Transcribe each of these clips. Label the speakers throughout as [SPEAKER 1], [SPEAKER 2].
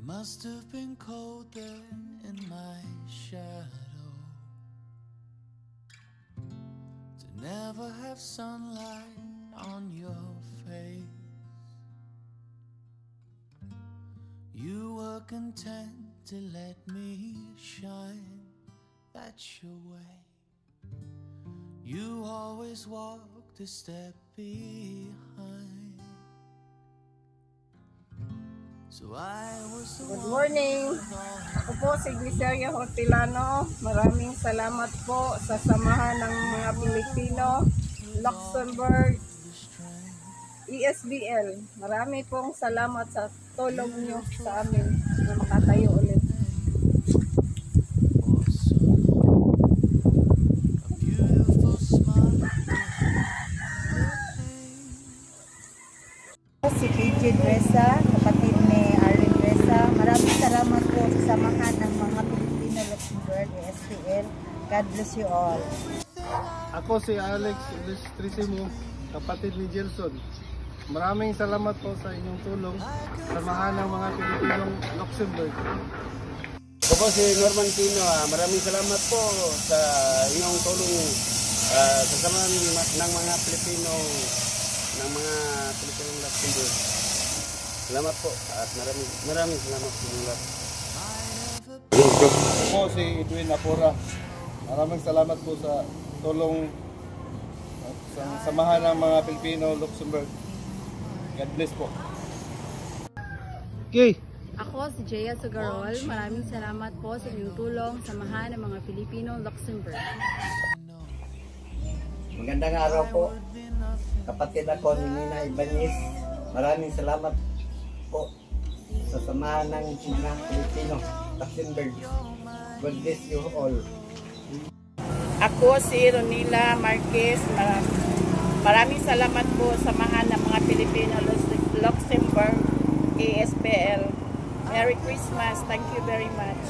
[SPEAKER 1] must have been cold there in my shadow, to never have sunlight on your face. You were content to let me shine, that's your way. You always walked a step behind. So I was the
[SPEAKER 2] Good morning. Ako po si Gliceria Hortilano. Maraming salamat po sa samahan ng mga Pilipino, Luxembourg, ESBL. Marami pong salamat sa tulong niyo sa amin na makatayo ulit.
[SPEAKER 3] Si KJ Dresa, kapatid ni Arlen Dresa. Maraming salamat po sa samahan ng mga Pilipino Luxembourg, ESBL. God bless you all.
[SPEAKER 4] Ako si Alex Ilustrisimo, kapatid ni Gelson. Maraming salamat po sa inyong tulong sa samahan ng mga Pilipinong Luxembourg.
[SPEAKER 5] Ako po si Norman Pino. Maraming salamat po sa inyong tulong sa samahan ng mga Pilipinong Luxembourg. Salamat po at maraming salamat po mga lahat.
[SPEAKER 4] Ako po si Edwin Apora. Maraming salamat po sa tulong at sa samahan ng mga Pilipino Luxembourg. God bless po. Okay.
[SPEAKER 6] Ako si Jaya Sugarol. Maraming salamat po sa inyong tulong sa samahan ng mga Pilipino Luxembourg.
[SPEAKER 7] Magandang araw po. Kapatid ako ni Nina Ibanez. Maraming salamat po sa samahan ng mga Pilipino Luxembourg. God bless you all.
[SPEAKER 2] Ako si Ronila Marquez. Maraming salamat po sa samahan ng mga Pilipino Luxembourg, ESBL. Merry Christmas. Thank you very much.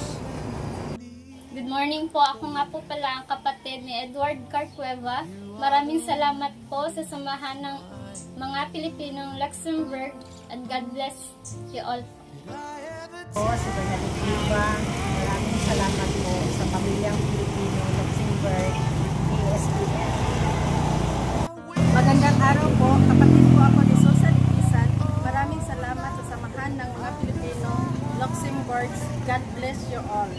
[SPEAKER 8] Good morning po. Ako nga po pala ang kapatid ni Edward Carcueva. Maraming salamat po sa samahan ng mga Pilipinong Luxembourg and God bless you all.
[SPEAKER 3] Po si Bernadette Viva. Maraming salamat po sa pamilyang Pilipino Luxembourg, ESBL.
[SPEAKER 6] Magandang araw po. Kapatid po ako ni Susan Ipisan. Maraming salamat sa samahan ng mga Pilipino Luxembourg. God bless you all.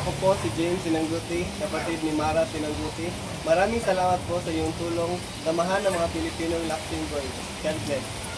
[SPEAKER 4] Ako po si James Sinangguti, kapatid ni Mara Sinangguti. Maraming salamat po sa iyong tulong samahan ng mga Pilipinong Luxembourg. God bless.